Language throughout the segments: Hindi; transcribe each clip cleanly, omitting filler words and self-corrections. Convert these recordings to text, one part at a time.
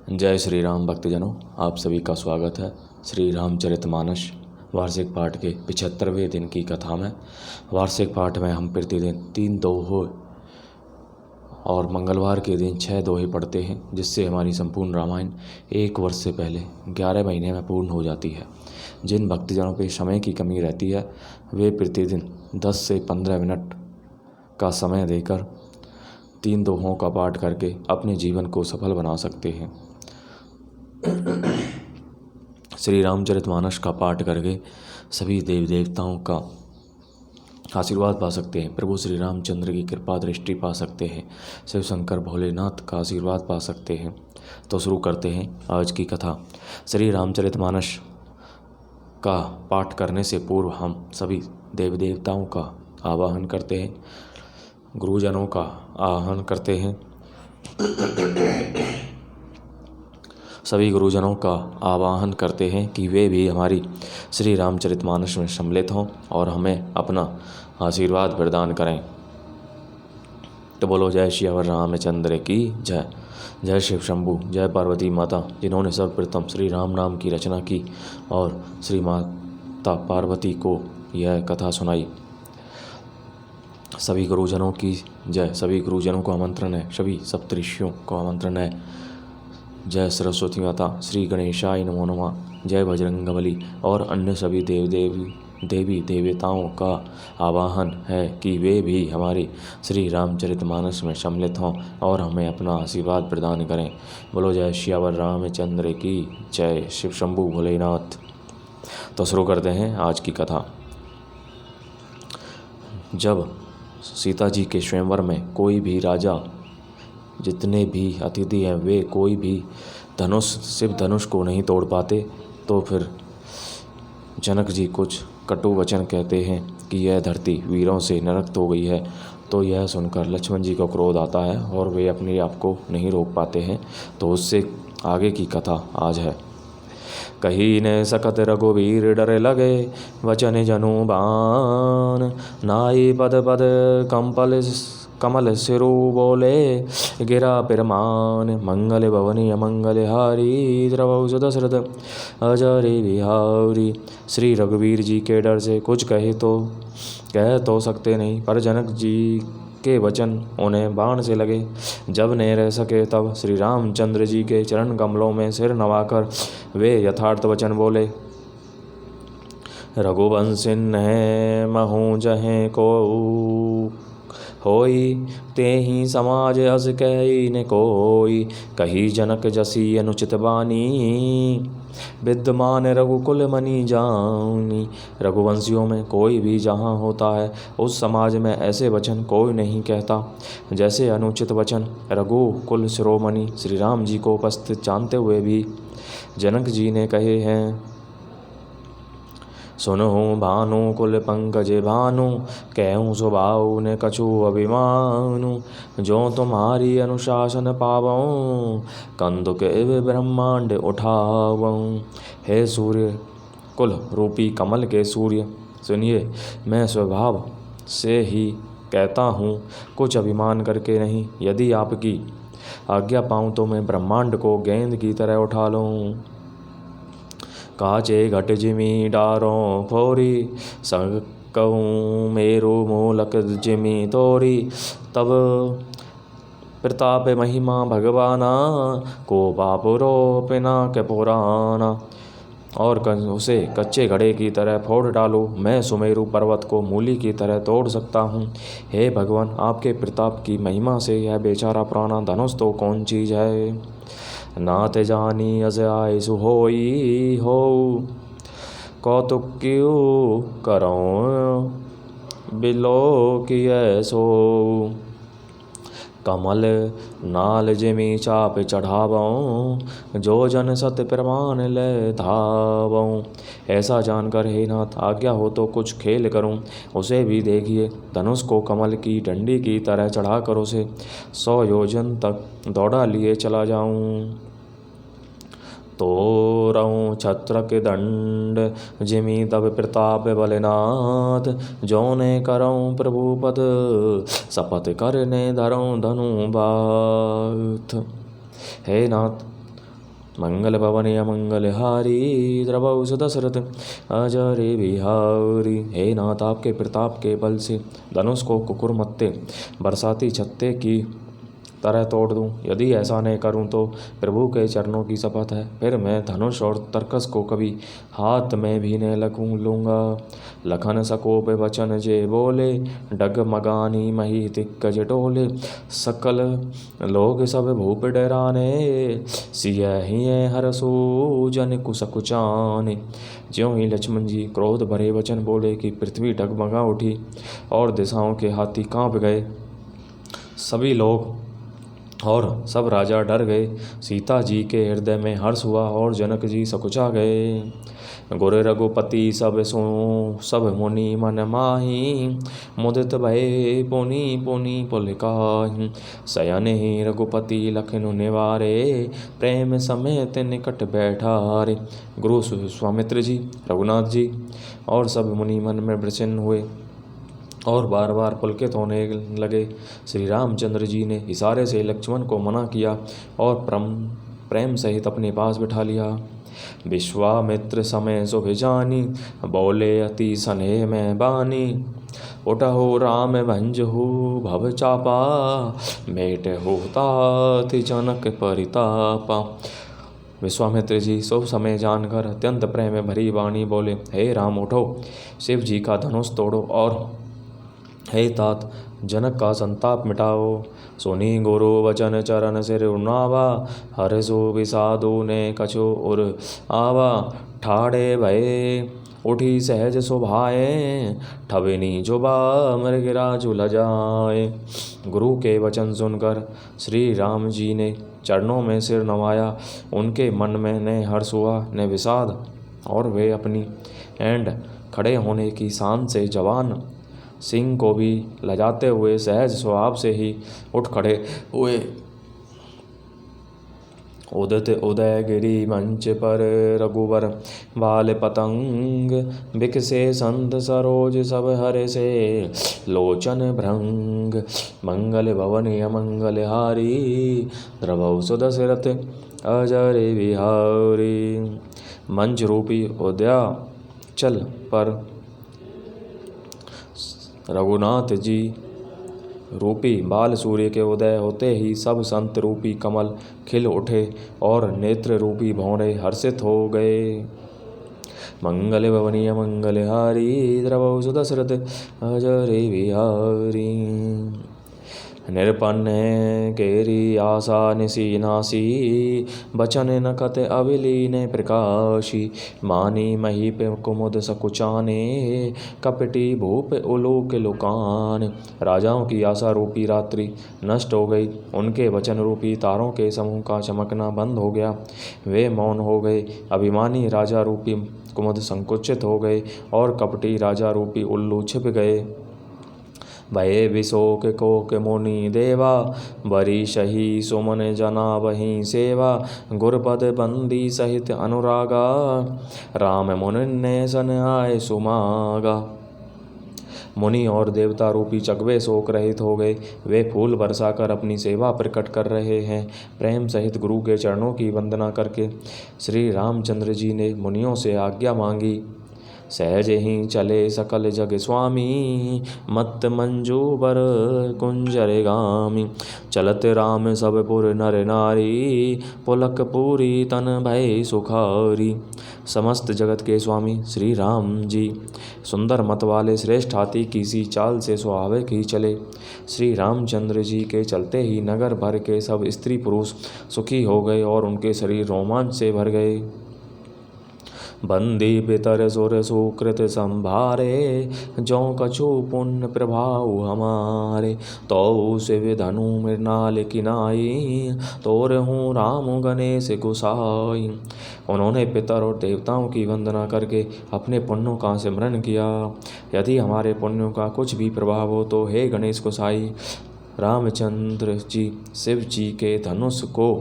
जय श्री राम भक्तजनों, आप सभी का स्वागत है श्री रामचरितमानस वार्षिक पाठ के 75वें दिन की कथा में। वार्षिक पाठ में हम प्रतिदिन 3 दोहे और मंगलवार के दिन 6 दोहे पढ़ते हैं, जिससे हमारी संपूर्ण रामायण 1 वर्ष से पहले 11 महीने में पूर्ण हो जाती है। जिन भक्तजनों पे समय की कमी रहती है वे प्रतिदिन 10 से 15 मिनट का समय देकर 3 दोहों का पाठ करके अपने जीवन को सफल बना सकते हैं। श्री रामचरितमानस का पाठ करके सभी देव देवताओं का आशीर्वाद पा सकते हैं। प्रभु श्री रामचंद्र की कृपा दृष्टि पा सकते हैं। शिव शंकर भोलेनाथ का आशीर्वाद पा सकते हैं। तो शुरू करते हैं आज की कथा। श्री रामचरितमानस का पाठ करने से पूर्व हम सभी देव देवताओं का आवाहन करते हैं, गुरुजनों का आवाहन करते हैं। सभी गुरुजनों का आवाहन करते हैं कि वे भी हमारी श्री रामचरितमानस में सम्मिलित हों और हमें अपना आशीर्वाद प्रदान करें। तो बोलो जय श्री रामचंद्र की जय। जय शिव शंभु, जय पार्वती माता, जिन्होंने सर्वप्रथम श्री राम नाम की रचना की और श्री माता पार्वती को यह कथा सुनाई। सभी गुरुजनों की जय। सभी गुरुजनों को आमंत्रण है, सभी सप्तऋषियों को आमंत्रण है। जय सरस्वती माता, श्री गणेशाय नमो नमः, जय बजरंगबली और अन्य सभी देवी देवताओं का आवाहन है कि वे भी हमारी श्री रामचरितमानस में सम्मिलित हों और हमें अपना आशीर्वाद प्रदान करें। बोलो जय श्यावर रामचंद्र की जय। शिव शंभु भोलेनाथ। तो शुरू करते हैं आज की कथा। जब सीता जी के स्वयंवर में कोई भी राजा, जितने भी अतिथि हैं, वे कोई भी शिव धनुष को नहीं तोड़ पाते, तो फिर जनक जी कुछ कटु वचन कहते हैं कि यह धरती वीरों से नरक हो गई है। तो यह सुनकर लक्ष्मण जी को क्रोध आता है और वे अपने आप को नहीं रोक पाते हैं। तो उससे आगे की कथा आज है। कही ने सकत रघुवीर डरे लगे, वचन जनु बान, नाई पद पद कमल सिरु बोले, गिरा पिरमान, मंगल भवनी अमंगल हारी, द्रवौ दशरथ अजरे बिहारी। श्री रघुवीर जी के डर से कुछ कह तो सकते नहीं, पर जनक जी के वचन उन्हें बाण से लगे। जब नहीं रह सके तब श्री रामचंद्र जी के चरण कमलों में सिर नवाकर वे यथार्थ वचन बोले। रघुवंशिन है महूँ जहें को होई, ते ही समाज अस कही न कोई, कही जनक जसी अनुचित बानी, विद्यमान रघुकुल मनी जानी। रघुवंशियों में कोई भी जहाँ होता है उस समाज में ऐसे वचन कोई नहीं कहता जैसे अनुचित वचन। रघुकुल शिरोमणि श्री राम जी को उपस्थित जानते हुए भी जनक जी ने कहे हैं। सुनहु भानु कुल पंकज भानु, कहूँ स्वभाव ने कछु अभिमानु, जो तुम्हारी अनुशासन पावऊँ, कंदुक एवं ब्रह्मांड उठावऊँ। हे सूर्य कुल रूपी कमल के सूर्य, सुनिए, मैं स्वभाव से ही कहता हूँ, कुछ अभिमान करके नहीं। यदि आपकी आज्ञा पाऊँ तो मैं ब्रह्मांड को गेंद की तरह उठा लूँ। काचे घट जिमी डारों फोरी, संग कहूँ मेरु मूलक जिमी तोरी, तब प्रताप महिमा भगवाना, को बापुरो पिना के पुराना। और उसे कच्चे घड़े की तरह फोड़ डालो, मैं सुमेरु पर्वत को मूली की तरह तोड़ सकता हूँ। हे भगवान, आपके प्रताप की महिमा से यह बेचारा पुराना धनुष तो कौन चीज है। नाथ जानी अस आयसु होई हो, कौतुक क्यों करो बिलो किए सो। कमल नाल जिमी चाप चढ़ावऊँ, जो जन सत्य प्रमाण ले धावऊँ। ऐसा जानकर हे नाथ, आज्ञा हो तो कुछ खेल करूँ। उसे भी देखिए, धनुष को कमल की डंडी की तरह चढ़ाकर उसे 100 योजन तक दौड़ा लिए चला जाऊँ। तोरऊँ छत्रक दंड जिमी तब प्रताप बलनाथ, जोने करऊँ प्रभुपद शपथ करने धरऊँ धनु बाथ। हे नाथ, मंगल भवन अमंगल हारी द्रवौ दशरथ अजरे बिहारी। हे नाथ, आपके प्रताप के बल से धनुष को कुकुरमत्ते बरसाती छत्ते की तरह तोड़ दूं। यदि ऐसा नहीं करूं तो प्रभु के चरणों की शपथ है, फिर मैं धनुष और तरकस को कभी हाथ में भी नहीं लूंगा। लखन सकोप वचन जे बोले, डगमगानी मही दिग्गज डोले। सकल लोग सब भूप डराने, सियहि हरसु जन कुसकुचाने। ज्यों ही लक्ष्मण जी क्रोध भरे वचन बोले कि पृथ्वी डगमगा उठी और दिशाओं के हाथी कांप गए। सभी लोग और सब राजा डर गए। सीता जी के हृदय में हर्ष हुआ और जनक जी सकुचा गए। गुर रघुपति सब सुनो, सब मुनि मन माही। मुदित भय पुनि पुनि पुलकाहि। शयन ही रघुपति लखनऊ निवारे, प्रेम समेत निकट बैठारे। गुरु स्वामित्र जी, रघुनाथ जी और सब मुनि मन में प्रसन्न हुए और बार बार पुलकित होने लगे। श्री रामचंद्र जी ने इशारे से लक्ष्मण को मना किया और प्रेम सहित अपने पास बिठा लिया। विश्वामित्र समय शुभ जानी, बोले अति स्नेह में बानी। उठहु राम भंजहु भव चापा, मेट हो तात जनक परितापा। विश्वामित्र जी शुभ समय जानकर अत्यंत प्रेम में भरी वाणी बोले, हे राम उठो, शिव जी का धनुष तोड़ो और हे तात जनक का संताप मिटाओ। सुनी गुरु वचन चरण सिर उनावा, हर्षो विषादु ने कछु उर आवा। ठाड़े भये उठी सहज शोभाए, ठविनी जुबा मृगराजु लजाए। गुरु के वचन सुनकर श्री राम जी ने चरणों में सिर नवाया। उनके मन में न हर्ष हुआ न विषाद, और वे अपनी एंड खड़े होने की शान से जवान सिंह को भी लजाते हुए सहज स्वभाव से ही उठ खड़े हुए। उदित उदय गिरी मंच पर, रघुवर बाल पतंग। बिकसे संत सरोज सब हर से, लोचन भृंग। मंगल भवन अमंगल हारी, द्रवौ दशरथ अजरे बिहारी। मंच रूपी उदयाचल पर रघुनाथ जी रूपी बाल सूर्य के उदय होते ही सब संत रूपी कमल खिल उठे और नेत्र रूपी भौरे हर्षित हो गए। मंगल भवनी अमंगल हारी, द्रवौ दशरथ अजरे बिहारी। निरपन्न केरी आशा निशी नासी, बचन नखत अविलीन प्रकाशी। मानी महीप कुमुद सकुचाने, कपटी भूप उलोक लुकान। राजाओं की आशा रूपी रात्रि नष्ट हो गई। उनके वचन रूपी तारों के समूह का चमकना बंद हो गया। वे मौन हो गए। अभिमानी राजा रूपी कुमुद संकुचित हो गए और कपटी राजा रूपी उल्लू छिप गए। भये विशोक कोक मुनि देवा, बरी सही सुमन जना वहीं सेवा। गुरपद बंदी सहित अनुरागा, राम मुनि सन आए सुमागा। मुनि और देवता रूपी चकवे शोक रहित हो गए। वे फूल बरसाकर अपनी सेवा प्रकट कर रहे हैं। प्रेम सहित गुरु के चरणों की वंदना करके श्री रामचंद्र जी ने मुनियों से आज्ञा मांगी। सहज ही चले सकल जग स्वामी, मत मंजू बर कुंजर गामी। चलत राम सब पुर नर नारी, पुलक पूरी तन भय सुखारी। समस्त जगत के स्वामी श्री राम जी सुंदर मत वाले श्रेष्ठ हाथी की सी चाल से स्वाभाविक ही चले। श्री रामचंद्र जी के चलते ही नगर भर के सब स्त्री पुरुष सुखी हो गए और उनके शरीर रोमांच से भर गए। बंदी पितर सुर सुकृत संभारे, जो कछु पुण्य प्रभाव हमारे। तो शिव धनु मृणाल किनाई, तोर हूँ राम गणेश गुसाई। उन्होंने पितर और देवताओं की वंदना करके अपने पुण्यों का स्मरण किया। यदि हमारे पुण्यों का कुछ भी प्रभाव हो तो हे गणेश गोसाई, रामचंद्र जी शिव जी के धनुष को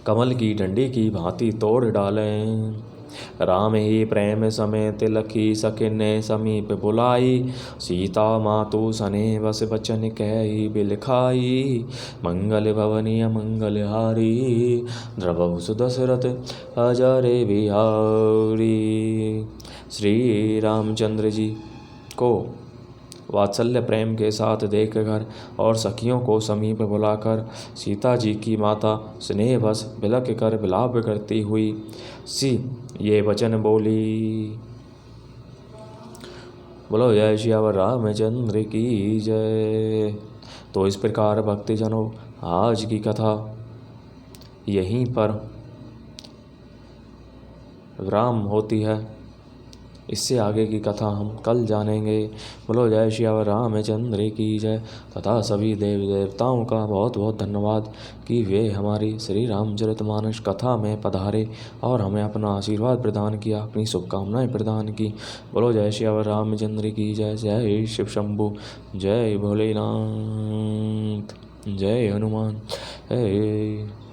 कमल की डंडी की भांति तोड़ डालें। राम ही प्रेम समेत लखी सकिने समीप बुलाई। सीता मातु सने बस बचन कहि बिलखाई। मंगल भवनी मंगल हारी द्रवहु सुदशरथ अजर बिहारी। श्री रामचंद्र जी को वात्सल्य प्रेम के साथ देखकर और सखियों को समीप बुलाकर सीता जी की माता स्नेहवश बिलख कर विलाप करती हुई सी ये वचन बोली। बोलो जय श्यावर रामचंद्र की जय। तो इस प्रकार भक्तजनों आज की कथा यहीं पर विराम होती है। इससे आगे की कथा हम कल जानेंगे। बोलो जय श्यावर रामचंद्र की जय। तथा सभी देवी देवताओं का बहुत बहुत धन्यवाद कि वे हमारी श्री रामचरितमानस कथा में पधारे और हमें अपना आशीर्वाद प्रदान किया, अपनी शुभकामनाएं प्रदान की। बोलो जय श्यावर रामचंद्र की जय। जय शिव शंभु, जय भोलेनाथ, जय हनुमान, जय